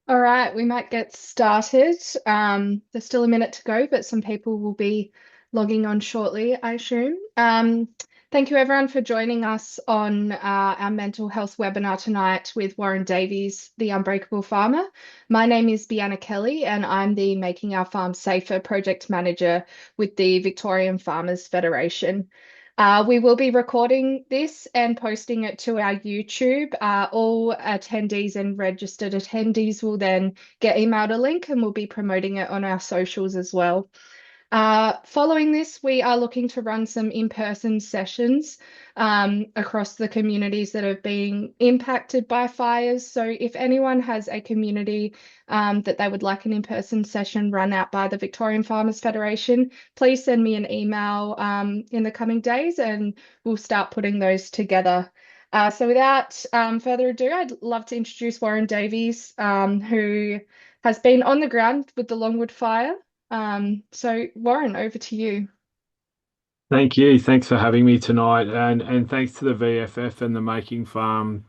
All right, we might get started. There's still a minute to go, but some people will be logging on shortly, I assume. Thank you, everyone, for joining us on our mental health webinar tonight with Warren Davies, the Unbreakable Farmer. My name is Bianna Kelly, and I'm the Making Our Farm Safer project manager with the Victorian Farmers Federation. We will be recording this and posting it to our YouTube. All attendees and registered attendees will then get emailed a link and we'll be promoting it on our socials as well. Following this, we are looking to run some in-person sessions across the communities that have been impacted by fires. So if anyone has a community that they would like an in-person session run out by the Victorian Farmers Federation, please send me an email in the coming days and we'll start putting those together. So without further ado, I'd love to introduce Warren Davies, who has been on the ground with the Longwood Fire. So Warren, over to you. Thank you. Thanks for having me tonight, and thanks to the VFF and the Making Farm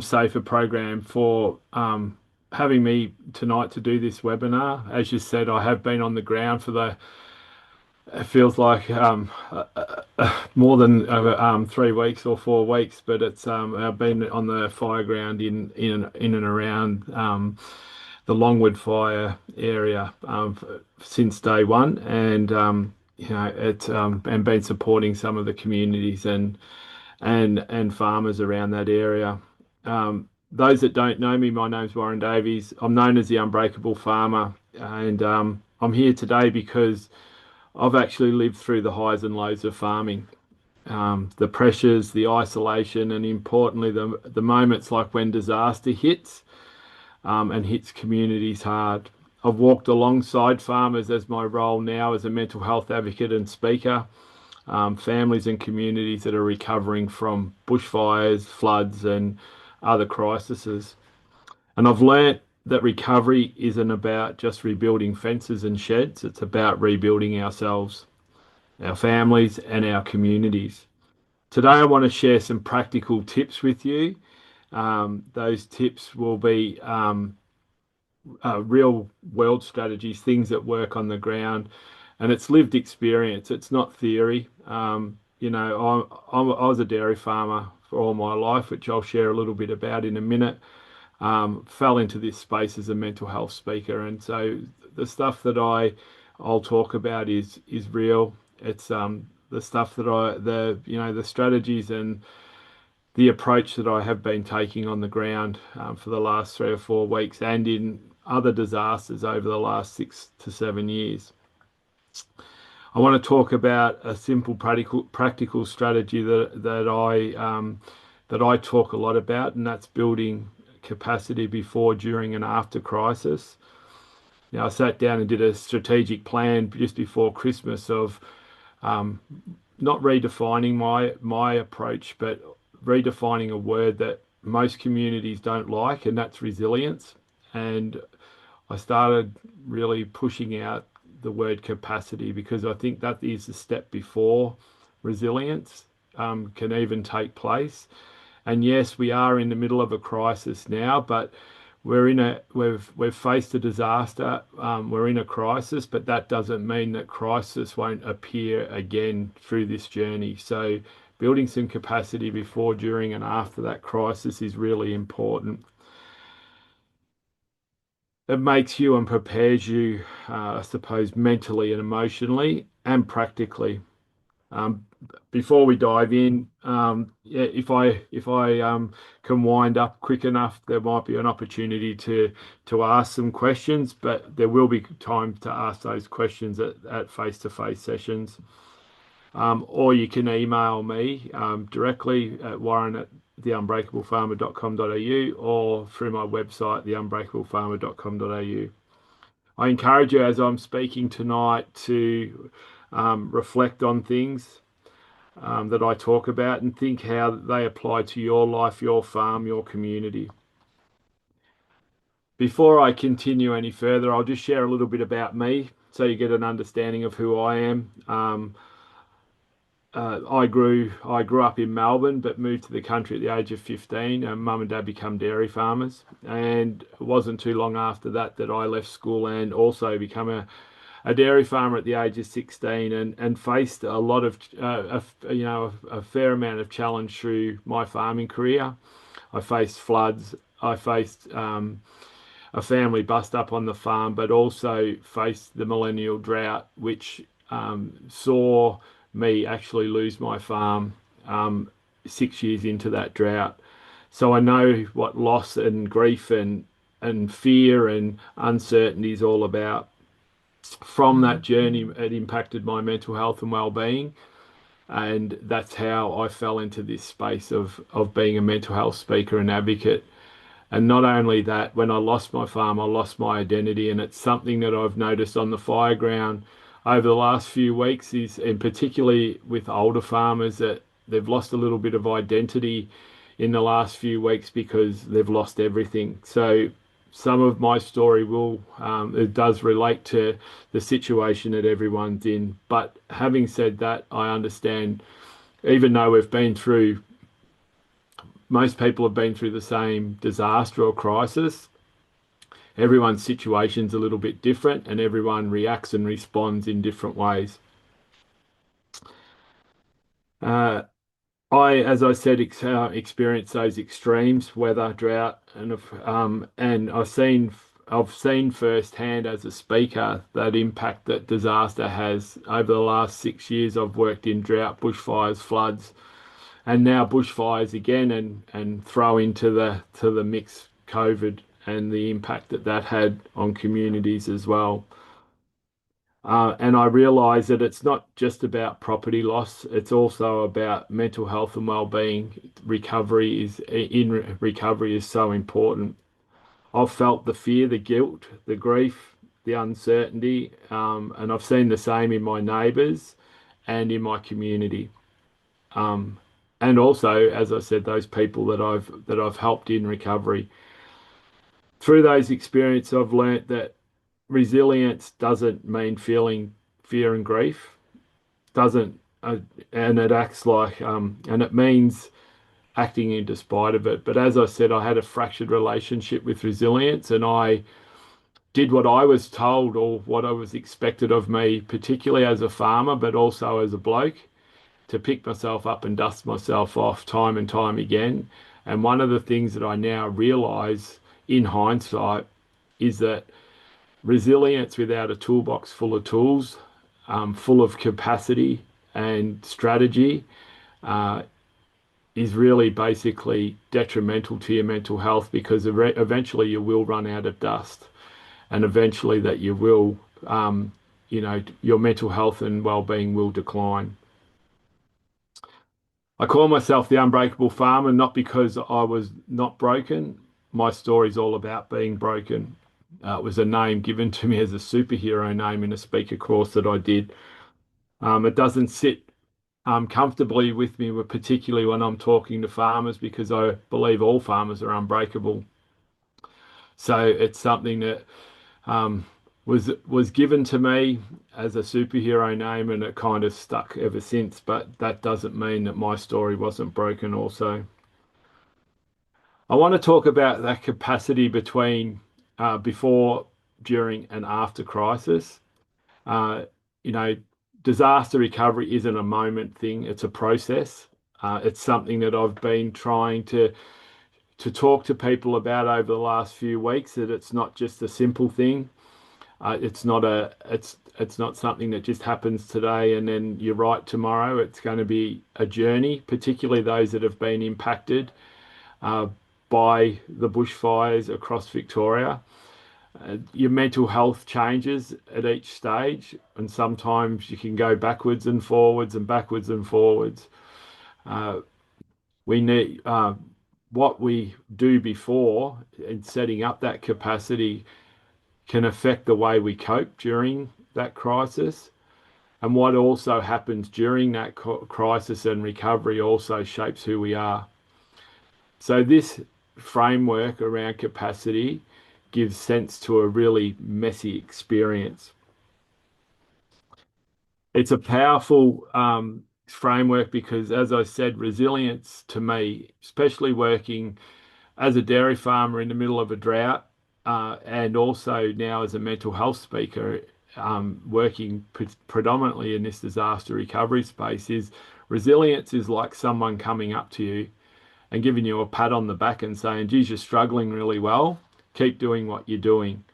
Safer program for having me tonight to do this webinar. As you said, I have been on the ground for it feels like more than 3 weeks or 4 weeks, but it's I've been on the fire ground in and around the Longwood fire area since day one, and it's and been supporting some of the communities and farmers around that area. Those that don't know me, my name's Warren Davies. I'm known as the Unbreakable Farmer, and I'm here today because I've actually lived through the highs and lows of farming, the pressures, the isolation, and importantly, the moments like when disaster hits and hits communities hard. I've walked alongside farmers as my role now as a mental health advocate and speaker, families and communities that are recovering from bushfires, floods, and other crises. And I've learnt that recovery isn't about just rebuilding fences and sheds, it's about rebuilding ourselves, our families, and our communities. Today, I want to share some practical tips with you. Those tips will be real world strategies, things that work on the ground, and it's lived experience. It's not theory. I was a dairy farmer for all my life, which I'll share a little bit about in a minute. Fell into this space as a mental health speaker, and so the stuff that I'll talk about is real. It's the stuff that the strategies and the approach that I have been taking on the ground for the last 3 or 4 weeks and in other disasters over the last 6 to 7 years. I want to talk about a simple practical strategy that I talk a lot about, and that's building capacity before, during, and after crisis. Now, I sat down and did a strategic plan just before Christmas of um, not redefining my approach, but redefining a word that most communities don't like, and that's resilience. And I started really pushing out the word capacity because I think that is the step before resilience can even take place. And yes, we are in the middle of a crisis now, but we've faced a disaster. We're in a crisis, but that doesn't mean that crisis won't appear again through this journey. So building some capacity before, during, and after that crisis is really important. It makes you and prepares you, I suppose, mentally and emotionally and practically. Um, Before we dive in, yeah, if I can wind up quick enough, there might be an opportunity to ask some questions, but there will be time to ask those questions at face-to-face sessions. Or you can email me directly at warren at theunbreakablefarmer.com.au or through my website, theunbreakablefarmer.com.au. I encourage you as I'm speaking tonight to reflect on things that I talk about and think how they apply to your life, your farm, your community. Before I continue any further, I'll just share a little bit about me so you get an understanding of who I am. I grew up in Melbourne, but moved to the country at the age of 15. And mum and dad become dairy farmers, and it wasn't too long after that that I left school and also become a dairy farmer at the age of 16, and faced a lot of a fair amount of challenge through my farming career. I faced floods. I faced a family bust up on the farm, but also faced the millennial drought, which saw me actually lose my farm 6 years into that drought. So I know what loss and grief and fear and uncertainty is all about. From that journey, it impacted my mental health and well-being, and that's how I fell into this space of being a mental health speaker and advocate. And not only that, when I lost my farm, I lost my identity. And it's something that I've noticed on the fire ground over the last few weeks is, and particularly with older farmers, that they've lost a little bit of identity in the last few weeks because they've lost everything. So some of my story it does relate to the situation that everyone's in. But having said that, I understand, even though most people have been through the same disaster or crisis. Everyone's situation's a little bit different and everyone reacts and responds in different ways. Uh, as I said, experienced those extremes, weather, drought, and I've seen firsthand as a speaker that impact that disaster has over the last 6 years. I've worked in drought, bushfires, floods, and now bushfires again, and throw into the mix COVID and the impact that that had on communities as well. And I realise that it's not just about property loss; it's also about mental health and well-being. Recovery is so important. I've felt the fear, the guilt, the grief, the uncertainty, and I've seen the same in my neighbours and in my community. Um, and also, as I said, those people that I've helped in recovery. Through those experiences, I've learnt that resilience doesn't mean feeling fear and grief. Doesn't and it acts like and it means acting in despite of it. But as I said, I had a fractured relationship with resilience, and I did what I was told or what I was expected of me, particularly as a farmer, but also as a bloke, to pick myself up and dust myself off time and time again. And one of the things that I now realize in hindsight is that resilience without a toolbox full of tools, full of capacity and strategy, uh, is really basically detrimental to your mental health because eventually you will run out of dust, and eventually that you will, your mental health and well-being will decline. I call myself the Unbreakable Farmer not because I was not broken. My story's all about being broken. It was a name given to me as a superhero name in a speaker course that I did. It doesn't sit comfortably with me, particularly when I'm talking to farmers, because I believe all farmers are unbreakable. So it's something that um, was given to me as a superhero name, and it kind of stuck ever since. But that doesn't mean that my story wasn't broken also. I want to talk about that capacity between before, during, and after crisis. Uh, you know, disaster recovery isn't a moment thing, it's a process. It's something that I've been trying to talk to people about over the last few weeks, that it's not just a simple thing. It's not something that just happens today and then you're right tomorrow. It's going to be a journey, particularly those that have been impacted uh, by the bushfires across Victoria. Your mental health changes at each stage, and sometimes you can go backwards and forwards and backwards and forwards. Uh, we need what we do before in setting up that capacity can affect the way we cope during that crisis. And what also happens during that crisis and recovery also shapes who we are. So, this framework around capacity gives sense to a really messy experience. It's a powerful framework because, as I said, resilience to me, especially working as a dairy farmer in the middle of a drought, and also now as a mental health speaker, working predominantly in this disaster recovery space, is resilience is like someone coming up to you and giving you a pat on the back and saying, geez, you're struggling really well. Keep doing what you're doing.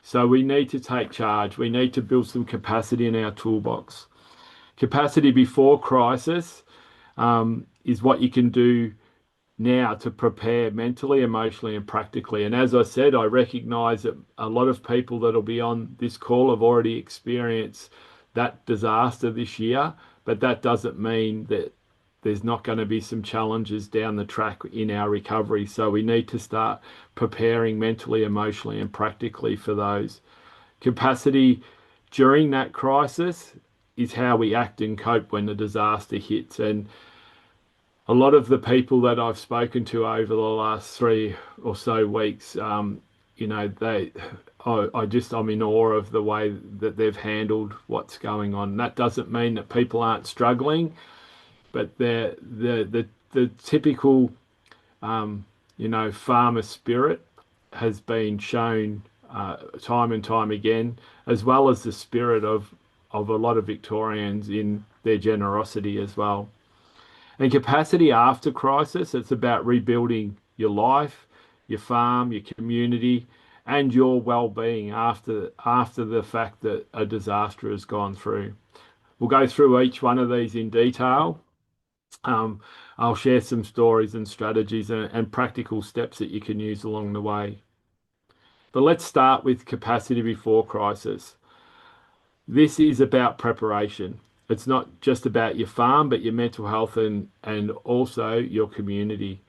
So we need to take charge. We need to build some capacity in our toolbox. Capacity before crisis is what you can do now to prepare mentally, emotionally, and practically. And as I said, I recognize that a lot of people that'll be on this call have already experienced that disaster this year, but that doesn't mean that there's not going to be some challenges down the track in our recovery. So we need to start preparing mentally, emotionally, and practically for those. Capacity during that crisis is how we act and cope when the disaster hits. And a lot of the people that I've spoken to over the last 3 or so weeks, they, I'm in awe of the way that they've handled what's going on. That doesn't mean that people aren't struggling, but the typical, farmer spirit has been shown time and time again, as well as the spirit of a lot of Victorians in their generosity as well. And capacity after crisis, it's about rebuilding your life, your farm, your community, and your well-being after the fact that a disaster has gone through. We'll go through each one of these in detail. Um, I'll share some stories and strategies and practical steps that you can use along the way. But let's start with capacity before crisis. This is about preparation. It's not just about your farm, but your mental health and also your community.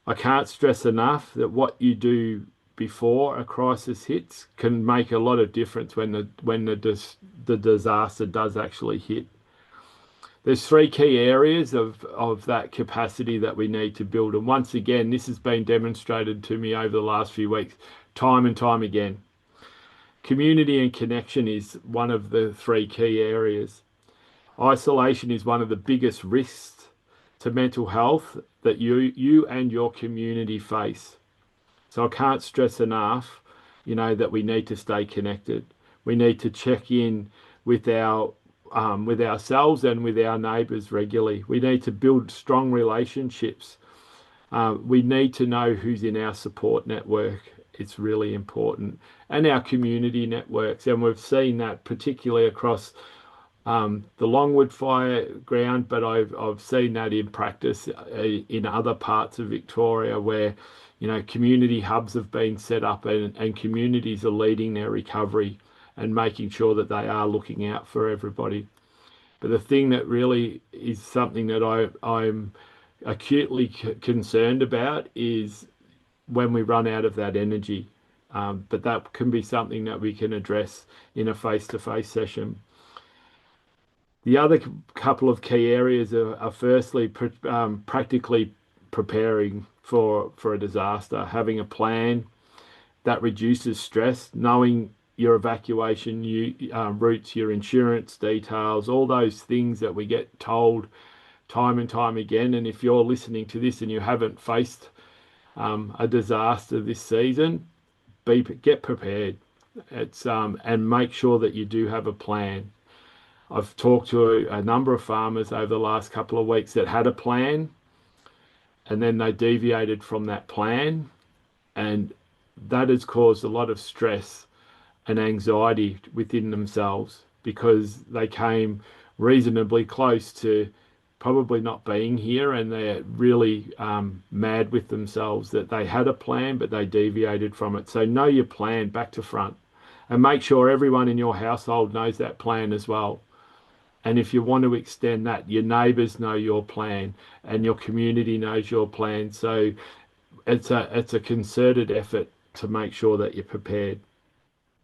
I can't stress enough that what you do before a crisis hits can make a lot of difference when the disaster does actually hit. There's three key areas of that capacity that we need to build. And once again, this has been demonstrated to me over the last few weeks, time and time again. Community and connection is one of the three key areas. Isolation is one of the biggest risks to mental health that you and your community face. So I can't stress enough, that we need to stay connected. We need to check in with our with ourselves and with our neighbours regularly. We need to build strong relationships. We need to know who's in our support network. It's really important. And our community networks. And we've seen that particularly across the Longwood fire ground, but I've seen that in practice in other parts of Victoria where, community hubs have been set up and communities are leading their recovery and making sure that they are looking out for everybody. But the thing that really is something that I'm acutely concerned about is when we run out of that energy. But that can be something that we can address in a face-to-face session. The other couple of key areas are firstly, practically preparing for a disaster, having a plan that reduces stress, knowing your evacuation routes, your insurance details, all those things that we get told time and time again. And if you're listening to this and you haven't faced a disaster this season, get prepared. It's and make sure that you do have a plan. I've talked to a number of farmers over the last couple of weeks that had a plan and then they deviated from that plan, and that has caused a lot of stress and anxiety within themselves because they came reasonably close to probably not being here, and they're really mad with themselves that they had a plan but they deviated from it. So know your plan back to front and make sure everyone in your household knows that plan as well. And if you want to extend that, your neighbours know your plan and your community knows your plan. So it's a concerted effort to make sure that you're prepared.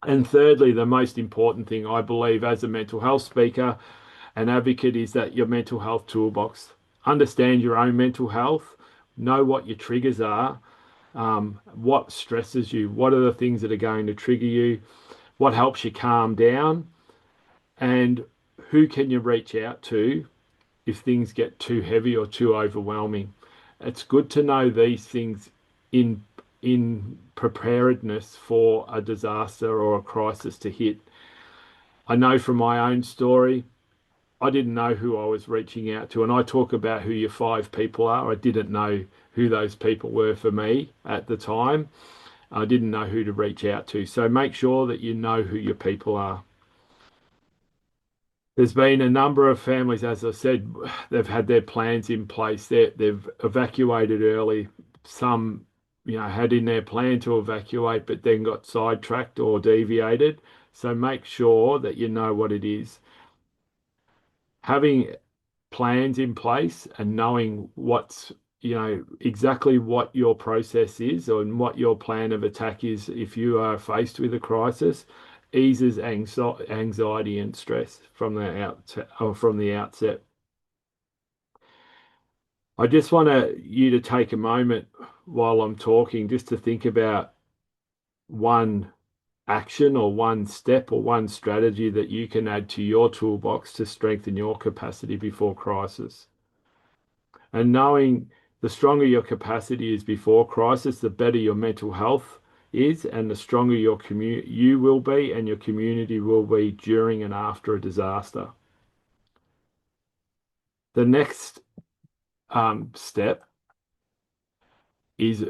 And thirdly, the most important thing I believe as a mental health speaker and advocate is that your mental health toolbox. Understand your own mental health, know what your triggers are, what stresses you, what are the things that are going to trigger you, what helps you calm down, and who can you reach out to if things get too heavy or too overwhelming. It's good to know these things in preparedness for a disaster or a crisis to hit. I know from my own story, I didn't know who I was reaching out to. And I talk about who your five people are. I didn't know who those people were for me at the time. I didn't know who to reach out to. So make sure that you know who your people are. There's been a number of families, as I said, they've had their plans in place. They've evacuated early. Some, had in their plan to evacuate, but then got sidetracked or deviated. So make sure that you know what it is. Having plans in place and knowing exactly what your process is and what your plan of attack is if you are faced with a crisis eases anxiety and stress from the outset. I just want you to take a moment while I'm talking just to think about one action or one step or one strategy that you can add to your toolbox to strengthen your capacity before crisis. And knowing the stronger your capacity is before crisis, the better your mental health is, and the stronger you will be, and your community will be during and after a disaster. The next step is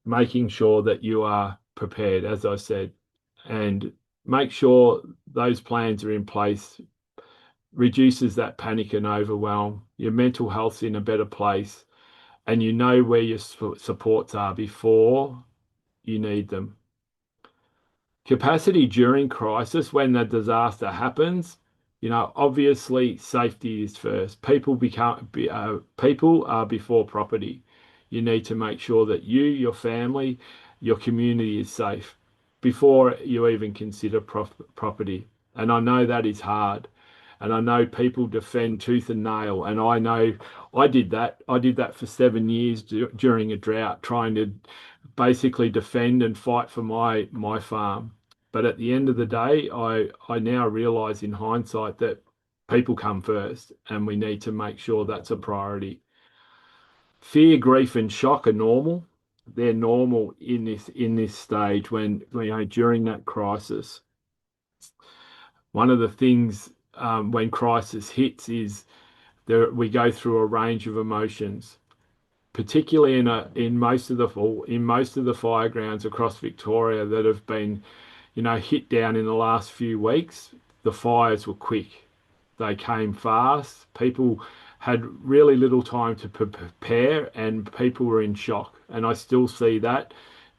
making sure that you are prepared, as I said, and make sure those plans are in place. Reduces that panic and overwhelm. Your mental health's in a better place and you know where your supports are before you need them. Capacity during crisis, when the disaster happens, obviously safety is first. People are before property. You need to make sure that you, your family, your community is safe before you even consider property. And I know that is hard. And I know people defend tooth and nail. And I know I did that. I did that for 7 years during a drought, trying to basically defend and fight for my farm. But at the end of the day, I now realize in hindsight that people come first, and we need to make sure that's a priority. Fear, grief, and shock are normal. They're normal in this stage when during that crisis. One of the things when crisis hits is we go through a range of emotions, particularly in most of the fire grounds across Victoria that have been, hit down in the last few weeks. The fires were quick. They came fast. People had really little time to prepare, and people were in shock. And I still see that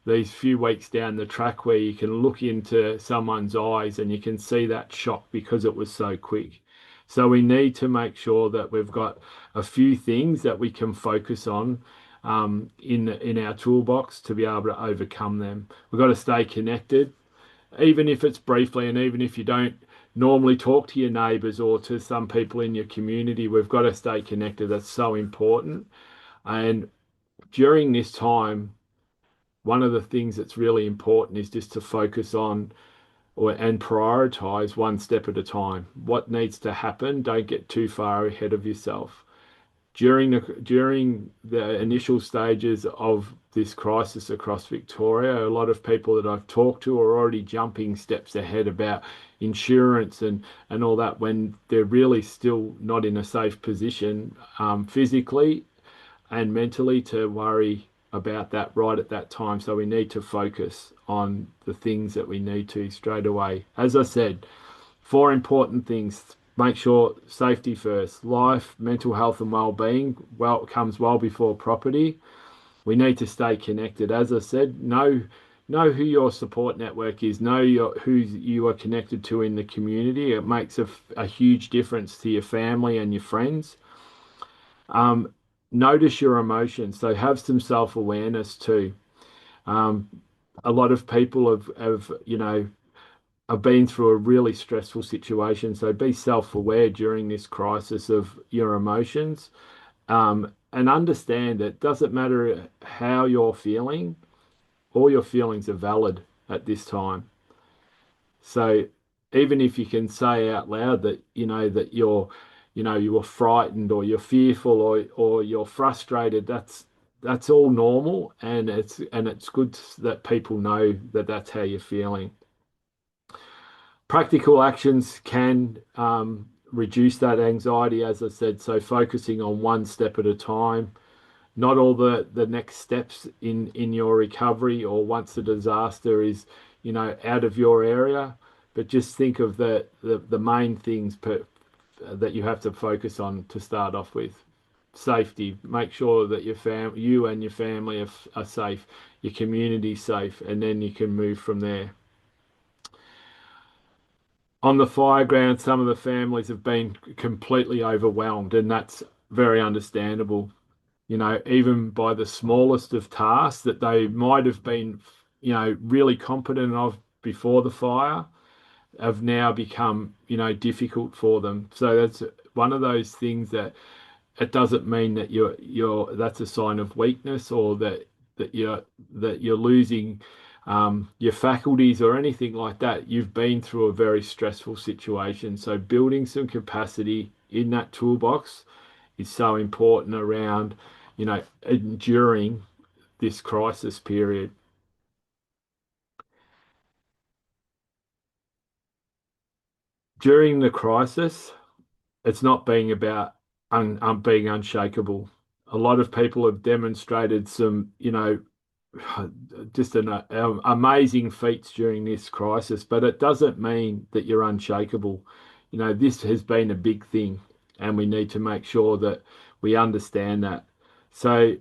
these few weeks down the track where you can look into someone's eyes and you can see that shock because it was so quick. So we need to make sure that we've got a few things that we can focus on in our toolbox to be able to overcome them. We've got to stay connected, even if it's briefly, and even if you don't normally talk to your neighbours or to some people in your community, we've got to stay connected. That's so important. And during this time, one of the things that's really important is just to focus on and prioritize one step at a time. What needs to happen? Don't get too far ahead of yourself. During the initial stages of this crisis across Victoria, a lot of people that I've talked to are already jumping steps ahead about insurance and all that when they're really still not in a safe position physically and mentally to worry about that right at that time. So we need to focus on the things that we need to straight away. As I said, four important things. Make sure safety first. Life, mental health and well-being comes well before property. We need to stay connected. As I said, know who your support network is. Know who you are connected to in the community. It makes a huge difference to your family and your friends. Um, Notice your emotions. So have some self-awareness too. Um, a lot of people have been through a really stressful situation. So be self-aware during this crisis of your emotions, and understand it doesn't matter how you're feeling. All your feelings are valid at this time. So even if you can say out loud that that you're frightened or you're fearful or you're frustrated. That's all normal, and it's good that people know that that's how you're feeling. Practical actions can reduce that anxiety, as I said. So focusing on one step at a time, not all the next steps in your recovery or once the disaster is, out of your area, but just think of the main things that you have to focus on to start off with. Safety. Make sure that you and your family are safe, your community safe, and then you can move from there. On the fire ground, some of the families have been completely overwhelmed, and that's very understandable. Even by the smallest of tasks that they might have been, really competent of before the fire have now become, difficult for them. So that's one of those things that it doesn't mean that you're that's a sign of weakness or that you're losing your faculties or anything like that. You've been through a very stressful situation. So building some capacity in that toolbox is so important around, enduring this crisis period. During the crisis, it's not being about being unshakable. A lot of people have demonstrated some, just an amazing feats during this crisis, but it doesn't mean that you're unshakable. This has been a big thing, and we need to make sure that we understand that. So,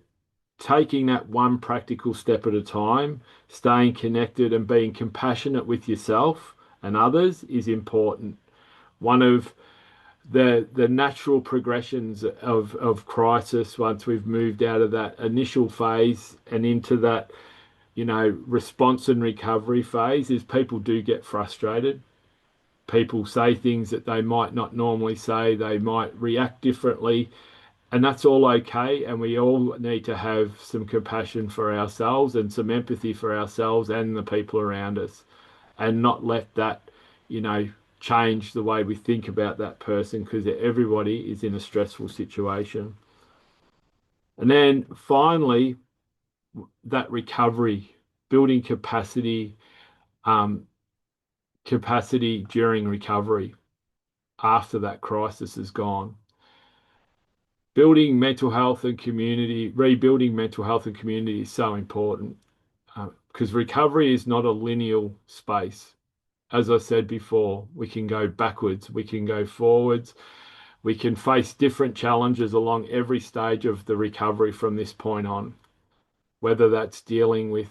taking that one practical step at a time, staying connected and being compassionate with yourself and others is important. One of the natural progressions of crisis once we've moved out of that initial phase and into that response and recovery phase is people do get frustrated. People say things that they might not normally say. They might react differently, and that's all okay. And we all need to have some compassion for ourselves and some empathy for ourselves and the people around us, and not let that, you know, change the way we think about that person because everybody is in a stressful situation. And then finally, that recovery, building um, capacity during recovery after that crisis is gone. Building mental health and community, rebuilding mental health and community is so important because recovery is not a linear space. As I said before, we can go backwards, we can go forwards, we can face different challenges along every stage of the recovery from this point on, whether that's dealing with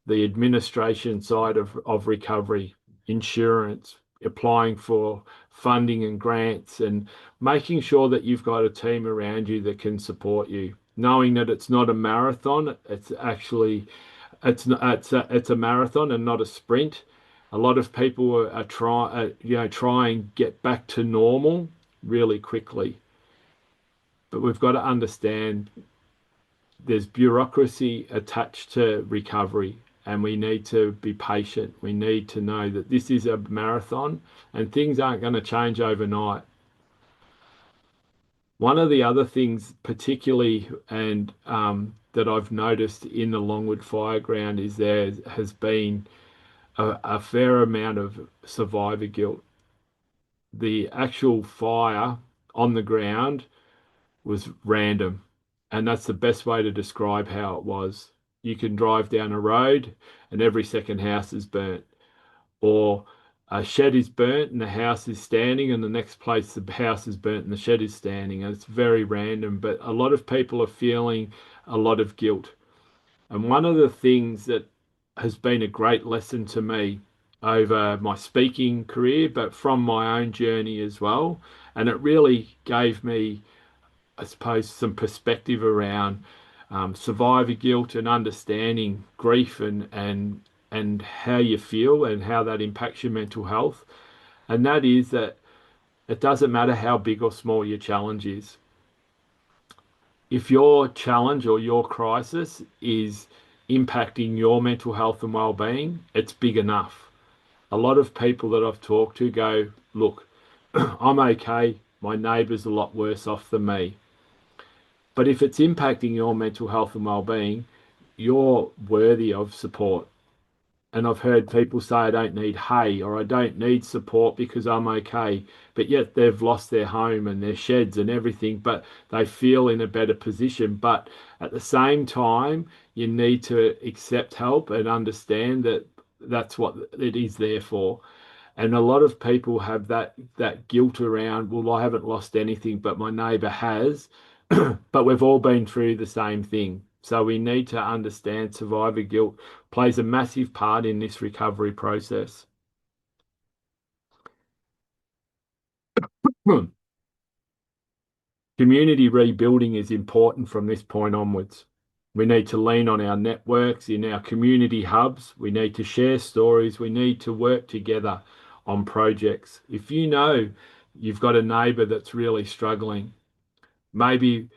the administration side of recovery, insurance, applying for funding and grants, and making sure that you've got a team around you that can support you. Knowing that it's not a marathon, it's actually it's a marathon and not a sprint. A lot of people try and get back to normal really quickly, but we've got to understand there's bureaucracy attached to recovery, and we need to be patient. We need to know that this is a marathon and things aren't going to change overnight. One of the other things, particularly, and that I've noticed in the Longwood Fireground, is there has been a fair amount of survivor guilt. The actual fire on the ground was random. And that's the best way to describe how it was. You can drive down a road and every second house is burnt, or a shed is burnt and the house is standing, and the next place the house is burnt and the shed is standing. And it's very random, but a lot of people are feeling a lot of guilt. And one of the things that has been a great lesson to me over my speaking career, but from my own journey as well, and it really gave me, I suppose, some perspective around survivor guilt and understanding grief and how you feel and how that impacts your mental health. And that is that it doesn't matter how big or small your challenge is. If your challenge or your crisis is impacting your mental health and well-being, it's big enough. A lot of people that I've talked to go, look, I'm okay. my neighbour's a lot worse off than me. But if it's impacting your mental health and well-being, you're worthy of support. And I've heard people say, I don't need hay or I don't need support because I'm okay. But yet they've lost their home and their sheds and everything, but they feel in a better position. But at the same time, you need to accept help and understand that that's what it is there for. And a lot of people have that guilt around, well, I haven't lost anything, but my neighbour has. But we've all been through the same thing. So we need to understand survivor guilt plays a massive part in this recovery process. Community rebuilding is important from this point onwards. We need to lean on our networks in our community hubs. We need to share stories. We need to work together on projects. If you know you've got a neighbour that's really struggling, maybe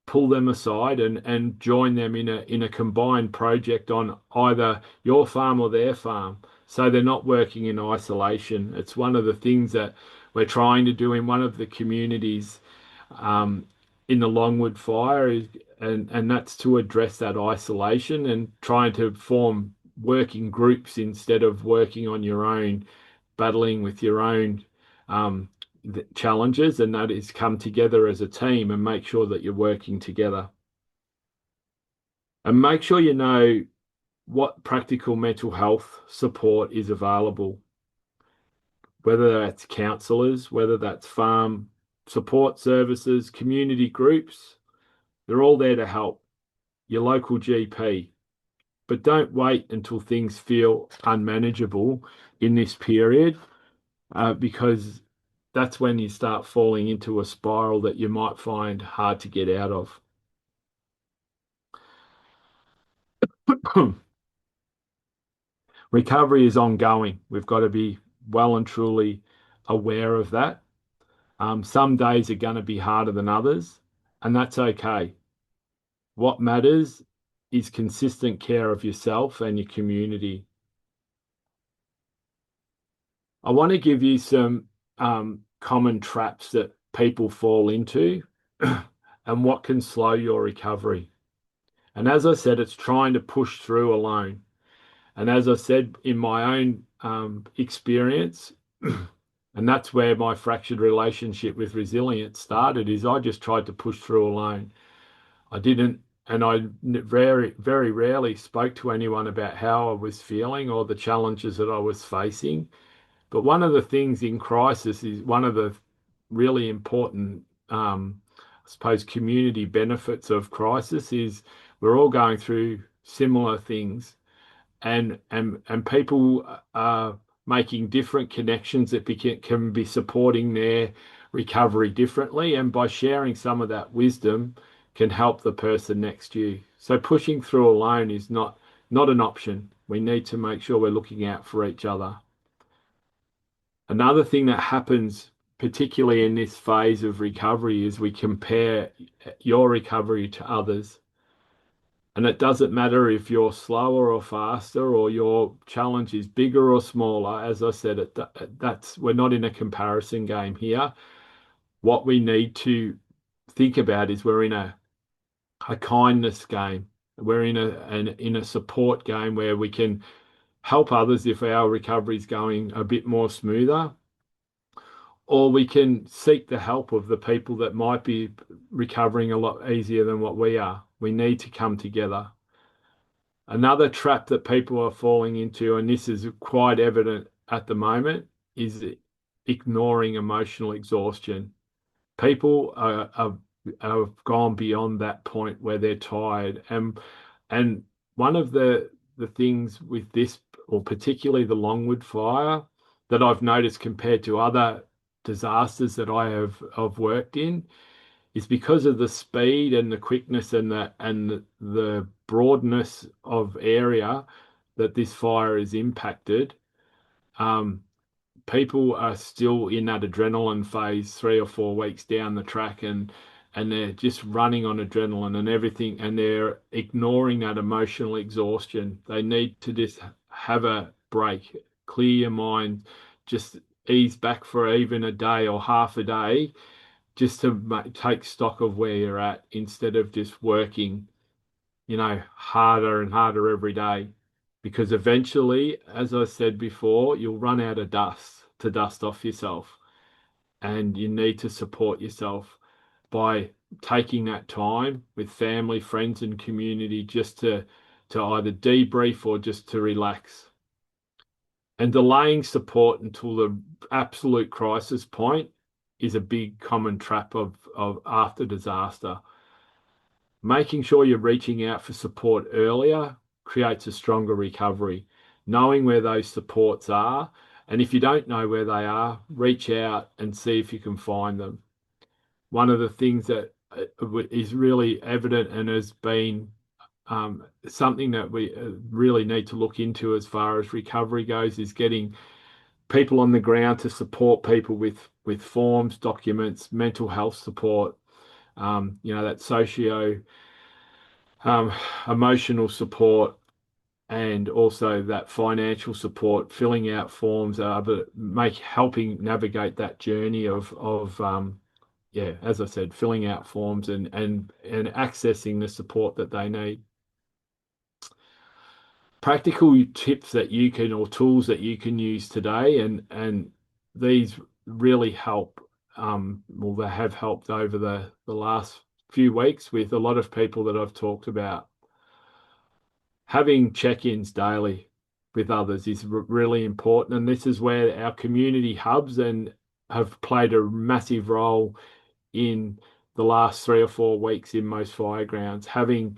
pull them aside and join them in a combined project on either your farm or their farm. So they're not working in isolation. It's one of the things that we're trying to do in one of the communities um, in the Longwood Fire is, and that's to address that isolation and trying to form working groups instead of working on your own, battling with your own um, challenges, and that is come together as a team and make sure that you're working together. And make sure you know what practical mental health support is available, whether that's counsellors, whether that's farm support services, community groups, they're all there to help. Your local GP. But don't wait until things feel unmanageable in this period, because that's when you start falling into a spiral that you might find hard to get out of. Recovery is ongoing. We've got to be well and truly aware of that. Some days are going to be harder than others, and that's okay. What matters is consistent care of yourself and your community. I want to give you some common traps that people fall into and what can slow your recovery. And as I said, it's trying to push through alone. And as I said, in my own experience, and that's where my fractured relationship with resilience started, is I just tried to push through alone. I didn't, and I very, very rarely spoke to anyone about how I was feeling or the challenges that I was facing. But one of the things in crisis is one of the really important, I suppose, community benefits of crisis is we're all going through similar things, and people are making different connections that can be supporting their recovery differently, and by sharing some of that wisdom can help the person next to you. So pushing through alone is not an option. We need to make sure we're looking out for each other. Another thing that happens, particularly in this phase of recovery, is we compare your recovery to others. And it doesn't matter if you're slower or faster or your challenge is bigger or smaller. As I said, we're not in a comparison game here. What we need to think about is we're in a kindness game. We're in a support game where we can help others if our recovery is going a bit more smoother, or we can seek the help of the people that might be recovering a lot easier than what we are. We need to come together. Another trap that people are falling into, and this is quite evident at the moment, is ignoring emotional exhaustion. People have gone beyond that point where they're tired, and one of the things with this, or particularly the Longwood fire, that I've noticed compared to other disasters that I've worked in, is because of the speed and the quickness and the broadness of area that this fire is impacted. Um, People are still in that adrenaline phase 3 or 4 weeks down the track, and they're just running on adrenaline and everything, and they're ignoring that emotional exhaustion. They need to just have a break, clear your mind, just ease back for even a day or half a day just to take stock of where you're at instead of just working, harder and harder every day. Because eventually, as I said before, you'll run out of dust to dust off yourself. And you need to support yourself by taking that time with family, friends, and community just to either debrief or just to relax. And delaying support until the absolute crisis point is a big common trap of after disaster. Making sure you're reaching out for support earlier creates a stronger recovery. Knowing where those supports are, and if you don't know where they are, reach out and see if you can find them. One of the things that is really evident and has been something that we really need to look into as far as recovery goes is getting people on the ground to support people with forms, documents, mental health support, that socio um, emotional support, and also that financial support, filling out forms, but helping navigate that journey of yeah, as I said, filling out forms and accessing the support that they need. Practical tips that you can or tools that you can use today, and these really help. Well, they have helped over the last few weeks with a lot of people that I've talked about. Having check-ins daily with others is really important, and this is where our community hubs and have played a massive role in the last 3 or 4 weeks in most fire grounds. Having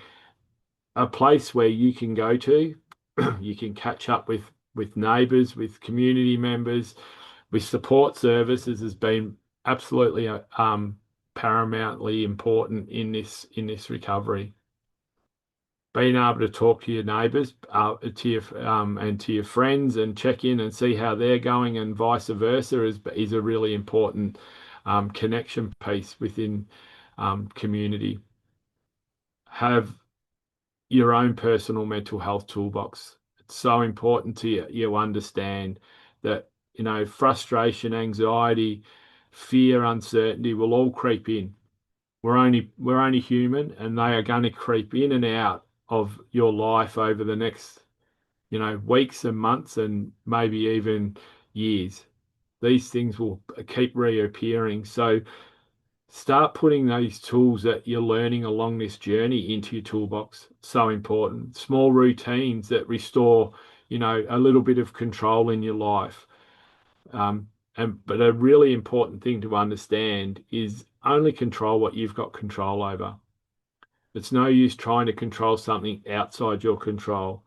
a place where you can go to, you can catch up with neighbours, with community members, with support services has been absolutely paramountly important in this recovery. Being able to talk to your neighbours, to your and to your friends, and check in and see how they're going, and vice versa, is a really important connection piece within community. Have your own personal mental health toolbox. It's so important to you understand that, frustration, anxiety, fear, uncertainty will all creep in. We're only human, and they are going to creep in and out of your life over the next, weeks and months and maybe even years. These things will keep reappearing. So start putting those tools that you're learning along this journey into your toolbox. So important. Small routines that restore, a little bit of control in your life. But a really important thing to understand is only control what you've got control over. It's no use trying to control something outside your control.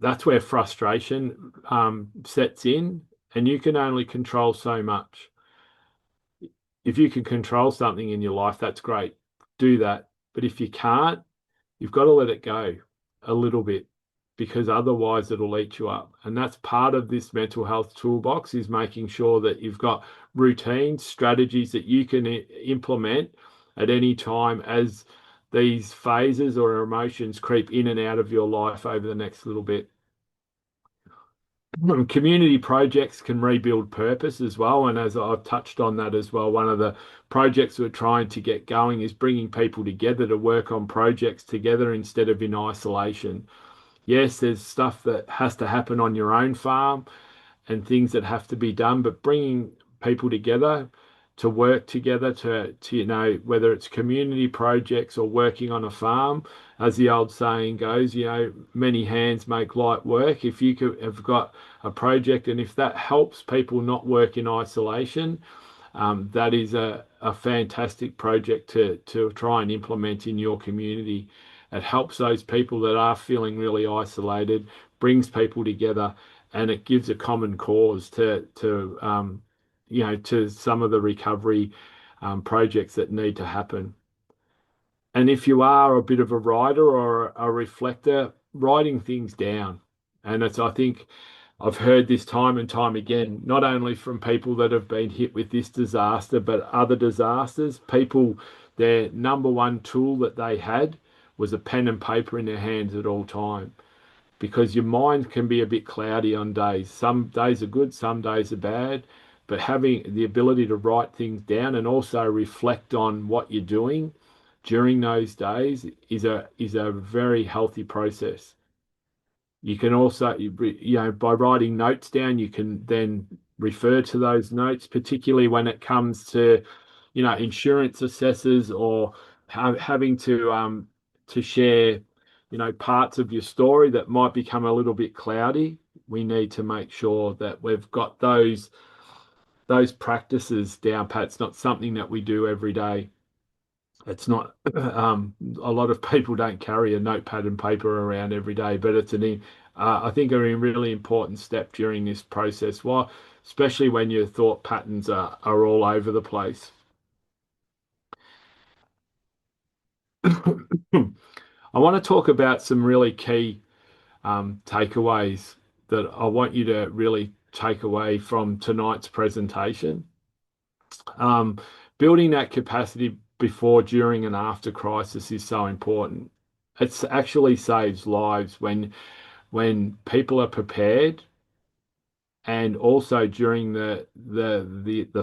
That's where frustration sets in, and you can only control so much. If you can control something in your life, that's great. Do that. But if you can't, you've got to let it go a little bit, because otherwise it'll eat you up. And that's part of this mental health toolbox, is making sure that you've got routines, strategies that you can implement at any time as these phases or emotions creep in and out of your life over the next little bit. Community projects can rebuild purpose as well. And as I've touched on that as well, one of the projects we're trying to get going is bringing people together to work on projects together instead of in isolation. Yes, there's stuff that has to happen on your own farm and things that have to be done, but bringing people together to work together to whether it's community projects or working on a farm, as the old saying goes, many hands make light work. If you could have got a project, and if that helps people not work in isolation, that is a fantastic project to try and implement in your community. It helps those people that are feeling really isolated, brings people together, and it gives a common cause to some of the recovery projects that need to happen. And if you are a bit of a writer or a reflector, writing things down. And I think I've heard this time and time again, not only from people that have been hit with this disaster, but other disasters. People, their number one tool that they had was a pen and paper in their hands at all time, because your mind can be a bit cloudy on days. Some days are good, some days are bad, but having the ability to write things down and also reflect on what you're doing during those days is a very healthy process. You can also, by writing notes down, you can then refer to those notes, particularly when it comes to, insurance assessors or having to share, parts of your story that might become a little bit cloudy. We need to make sure that we've got those practices down pat. It's not something that we do every day. It's not, a lot of people don't carry a notepad and paper around every day, but I think, a really important step during this process. Well, especially when your thought patterns are all over the place. I want to talk about some really key takeaways that I want you to really take away from tonight's presentation. Um, Building that capacity before, during, and after crisis is so important. It actually saves lives when people are prepared, and also during the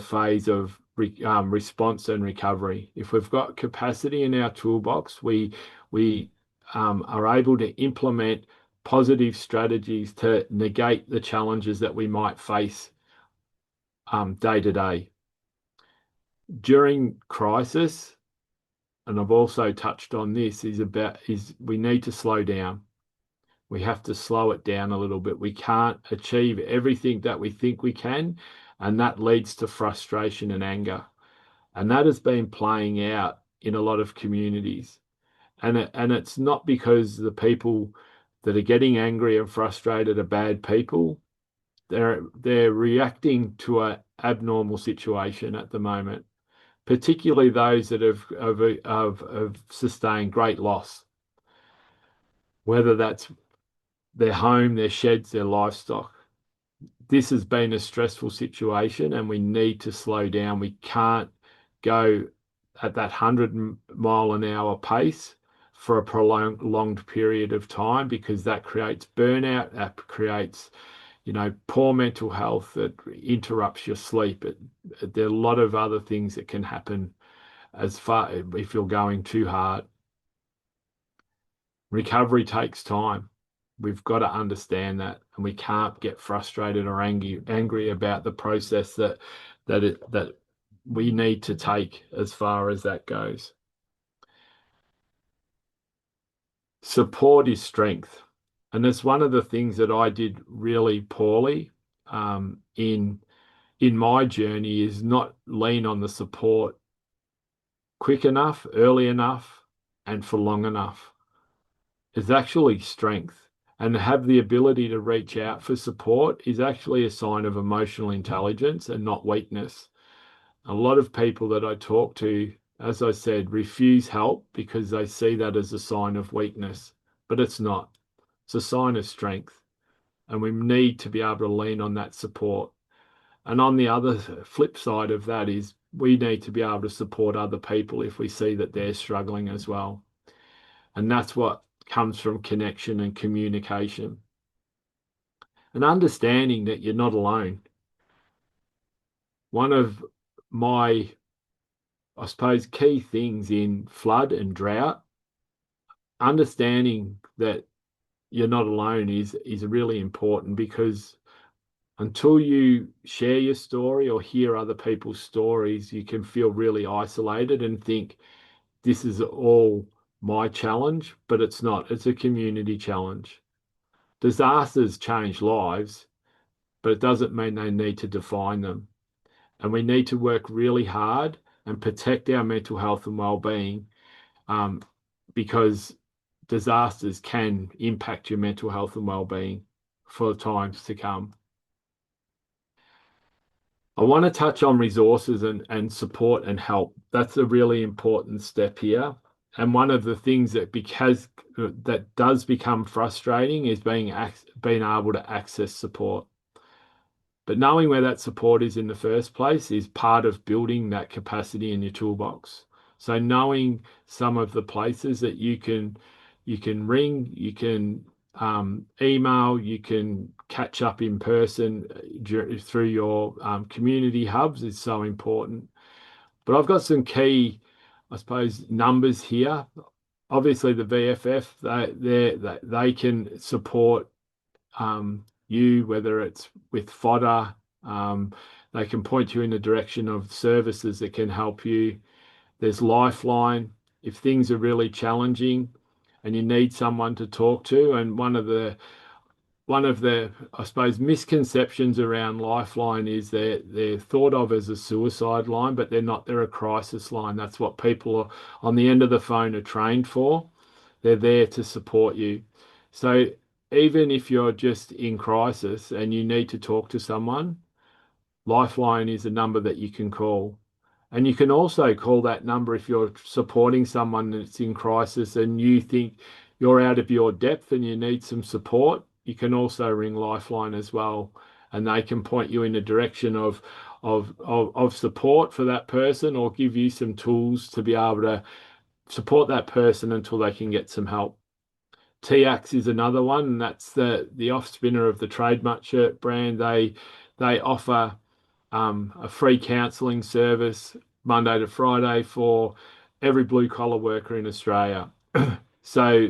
phase of response and recovery. If we've got capacity in our toolbox, we are able to implement positive strategies to negate the challenges that we might face day to day. During crisis, and I've also touched on this, is we need to slow down. We have to slow it down a little bit. We can't achieve everything that we think we can, and that leads to frustration and anger. And that has been playing out in a lot of communities. And it's not because the people that are getting angry and frustrated are bad people. They're reacting to an abnormal situation at the moment, particularly those that have sustained great loss, whether that's their home, their sheds, their livestock. This has been a stressful situation and we need to slow down. We can't go at that 100-mile-an-hour pace for a prolonged period of time, because that creates burnout, that creates, poor mental health, that interrupts your sleep. There are a lot of other things that can happen as far if you're going too hard. Recovery takes time. We've got to understand that, and we can't get frustrated or angry about the process that we need to take as far as that goes. Support is strength, and that's one of the things that I did really poorly in my journey, is not lean on the support quick enough, early enough, and for long enough. Is actually strength. And have the ability to reach out for support is actually a sign of emotional intelligence and not weakness. A lot of people that I talk to, as I said, refuse help because they see that as a sign of weakness, but it's not. It's a sign of strength. And we need to be able to lean on that support. And on the other flip side of that is we need to be able to support other people if we see that they're struggling as well. And that's what comes from connection and communication, and understanding that you're not alone. One of my, I suppose, key things in flood and drought, understanding that you're not alone is really important, because until you share your story or hear other people's stories, you can feel really isolated and think this is all my challenge, but it's not. It's a community challenge. Disasters change lives, but it doesn't mean they need to define them. And we need to work really hard and protect our mental health and well-being, um, because disasters can impact your mental health and well-being for times to come. I want to touch on resources and support and help. That's a really important step here. And one of the things that does become frustrating is being able to access support. But knowing where that support is in the first place is part of building that capacity in your toolbox. So knowing some of the places that you can ring, you can email, you can catch up in person through your community hubs is so important. But I've got some key, I suppose, numbers here. Obviously, the VFF, they can support you, whether it's with fodder, they can point you in the direction of services that can help you. There's Lifeline if things are really challenging and you need someone to talk to. And one of the I suppose misconceptions around Lifeline is they're thought of as a suicide line, but they're not. They're a crisis line. That's what people on the end of the phone are trained for. They're there to support you. So even if you're just in crisis and you need to talk to someone, Lifeline is a number that you can call. And you can also call that number if you're supporting someone that's in crisis and you think you're out of your depth and you need some support. You can also ring Lifeline as well, and they can point you in the direction of support for that person or give you some tools to be able to support that person until they can get some help. TAX is another one, and that's the off spinner of the trademark shirt brand. They offer a free counselling service Monday to Friday for every blue collar worker in Australia. So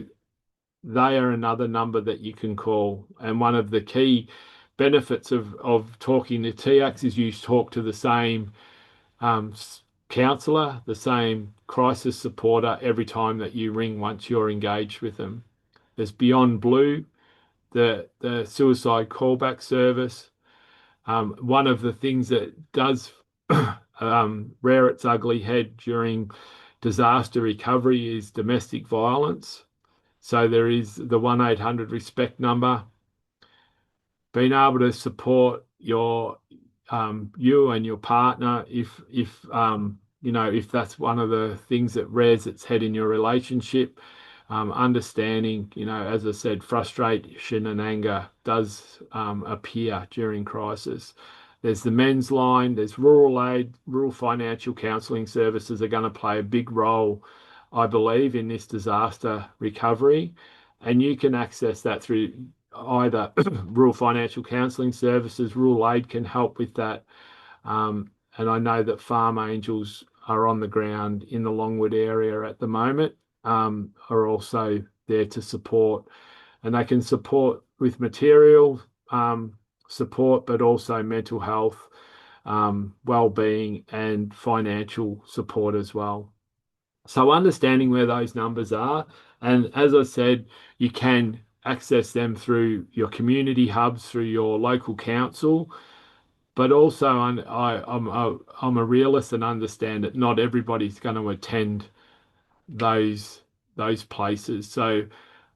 they are another number that you can call. And one of the key benefits of talking to TX is you talk to the same um, counsellor, the same crisis supporter every time that you ring once you're engaged with them. There's Beyond Blue, the suicide callback service. One of the things that does rear its ugly head during disaster recovery is domestic violence. So there is the 1-800 respect number. Being able to support you and your partner if that's one of the things that rears its head in your relationship. Understanding, as I said, frustration and anger does appear during crisis. There's the men's line, there's rural aid, rural financial counselling services are going to play a big role, I believe, in this disaster recovery. And you can access that through either rural financial counselling services, rural aid can help with that. And I know that Farm Angels are on the ground in the Longwood area at the moment, are also there to support. And they can support with material support, but also mental health, wellbeing, and financial support as well. So understanding where those numbers are, and as I said, you can access them through your community hubs, through your local council, but also I'm a realist and understand that not everybody's going to attend those those places. So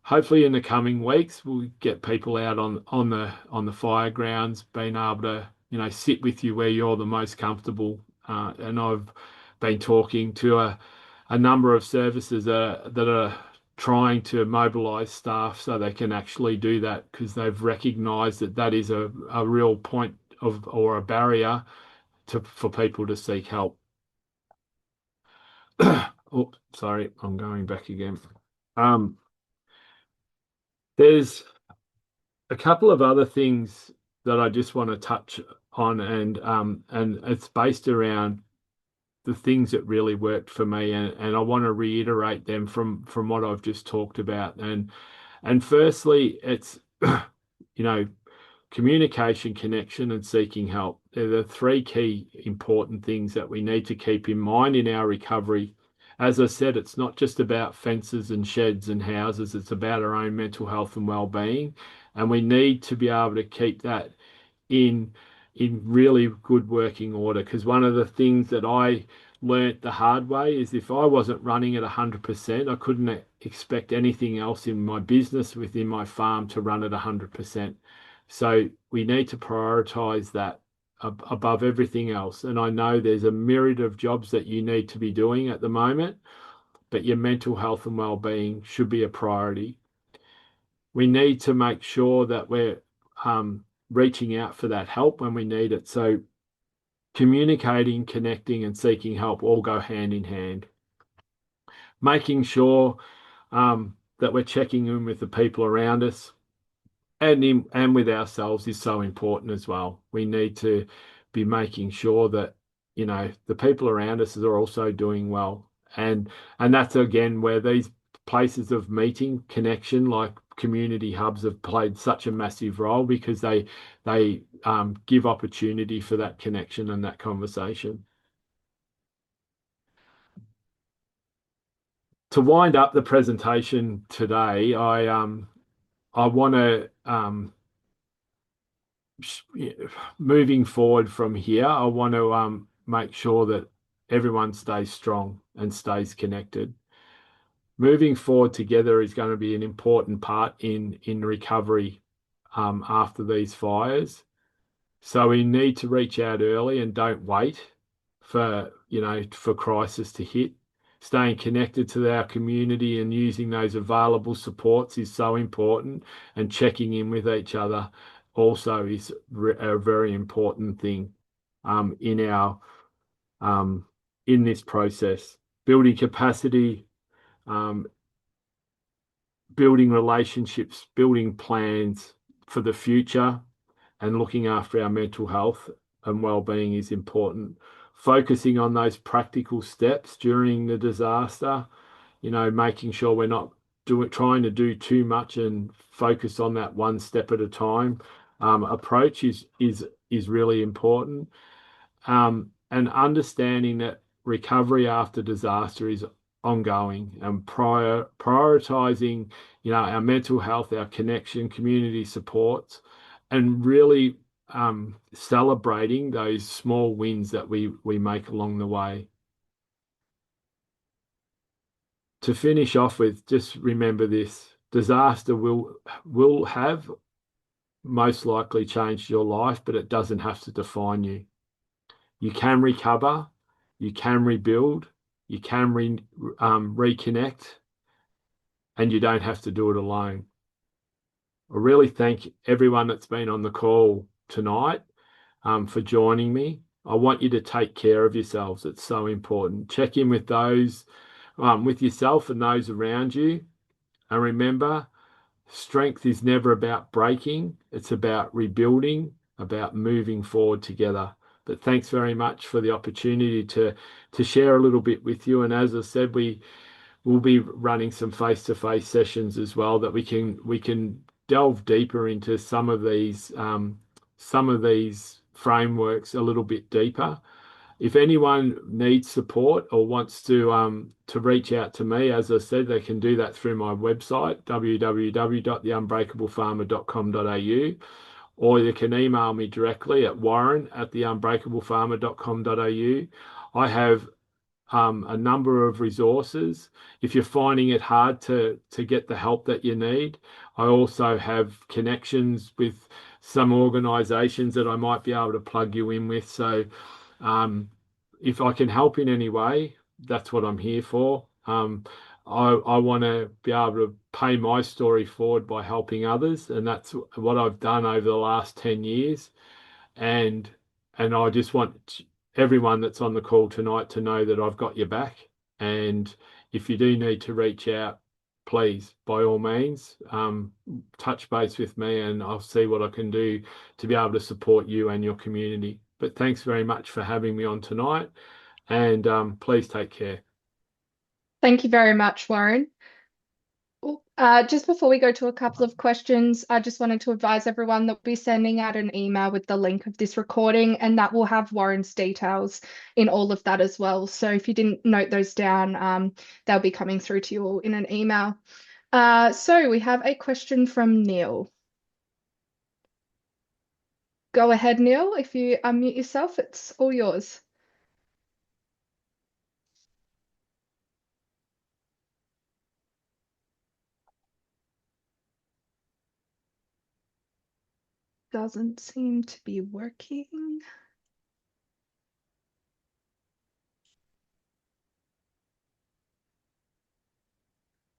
hopefully in the coming weeks we'll get people out on the fire grounds, being able to sit with you where you're the most comfortable. And I've been talking to a number of services that are trying to mobilise staff so they can actually do that because they've recognised that that is a real point of or a barrier for people to seek help. Oh, sorry, I'm going back again. Um, there's a couple of other things that I just want to touch on, and it's based around the things that really worked for me, and I want to reiterate them from what I've just talked about. And firstly, it's communication, connection, and seeking help. They're the three key important things that we need to keep in mind in our recovery. As I said, it's not just about fences and sheds and houses, it's about our own mental health and well-being. And we need to be able to keep that in really good working order. Because one of the things that I learnt the hard way is if I wasn't running at 100%, I couldn't expect anything else in my business within my farm to run at 100%. So we need to prioritize that above everything else. And I know there's a myriad of jobs that you need to be doing at the moment, but your mental health and well-being should be a priority. We need to make sure that we're reaching out for that help when we need it. So communicating, connecting, and seeking help all go hand in hand. Making sure that we're checking in with the people around us. and with ourselves is so important as well. We need to be making sure that, the people around us are also doing well. And that's again where these places of meeting, connection, like community hubs, have played such a massive role, because they give opportunity for that connection and that conversation. To wind up the presentation today, I want to moving forward from here, I want to make sure that everyone stays strong and stays connected. Moving forward together is going to be an important part in recovery after these fires. So we need to reach out early and don't wait for crisis to hit. Staying connected to our community and using those available supports is so important, and checking in with each other also is a very important thing um, in our in this process. Building capacity, um, building relationships, building plans for the future, and looking after our mental health and well-being is important. Focusing on those practical steps during the disaster, making sure we're not trying to do too much, and focus on that one step at a time approach is really important. And understanding that recovery after disaster is ongoing, and prioritizing, our mental health, our connection, community supports, and really celebrating those small wins that we make along the way. To finish off with, just remember this: disaster will have most likely changed your life, but it doesn't have to define you. You can recover, you can rebuild, you can reconnect, and you don't have to do it alone. I really thank everyone that's been on the call tonight for joining me. I want you to take care of yourselves. It's so important. Check in with those, with yourself and those around you. And remember, strength is never about breaking, it's about rebuilding, about moving forward together. But thanks very much for the opportunity to share a little bit with you. And as I said, we will be running some face-to-face sessions as well, that we can delve deeper into some of these frameworks a little bit deeper. If anyone needs support or wants to reach out to me, as I said, they can do that through my website, www.theunbreakablefarmer.com.au, or you can email me directly at warren@theunbreakablefarmer.com.au. I have a number of resources. If you're finding it hard to get the help that you need, I also have connections with some organisations that I might be able to plug you in with. So um, if I can help in any way, that's what I'm here for. I want to be able to pay my story forward by helping others, and that's what I've done over the last 10 years. And I just want everyone that's on the call tonight to know that I've got your back. And if you do need to reach out, please, by all means, touch base with me, and I'll see what I can do to be able to support you and your community. But thanks very much for having me on tonight, and please take care. Thank you very much, Warren. Just before we go to a couple of questions, I just wanted to advise everyone that we'll be sending out an email with the link of this recording, and that will have Warren's details in all of that as well. So if you didn't note those down, they'll be coming through to you all in an email. So we have a question from Neil. Go ahead, Neil. If you unmute yourself, it's all yours. Doesn't seem to be working.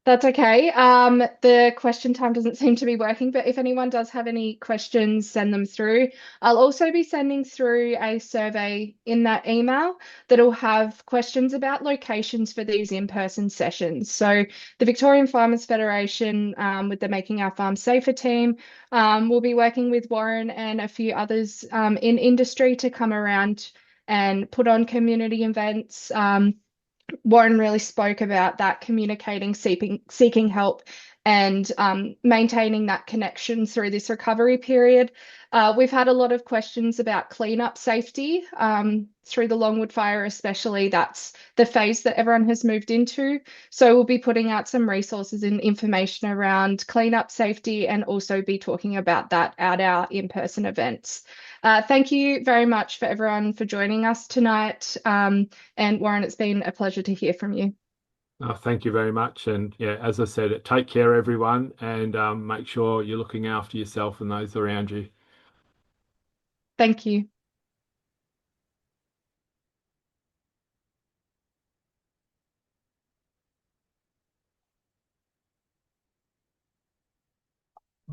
That's okay. The question time doesn't seem to be working, but if anyone does have any questions, send them through. I'll also be sending through a survey in that email that'll have questions about locations for these in-person sessions. So the Victorian Farmers Federation, with the Making Our Farm Safer team, will be working with Warren and a few others in industry to come around and put on community events. Warren really spoke about that communicating, seeking help, and maintaining that connection through this recovery period. We've had a lot of questions about cleanup safety through the Longwood fire, especially. That's the phase that everyone has moved into. So we'll be putting out some resources and information around cleanup safety and also be talking about that at our in-person events. Thank you very much for everyone for joining us tonight. And Warren, it's been a pleasure to hear from you. Thank you very much. And yeah, as I said, take care, everyone, and make sure you're looking after yourself and those around you. Thank you.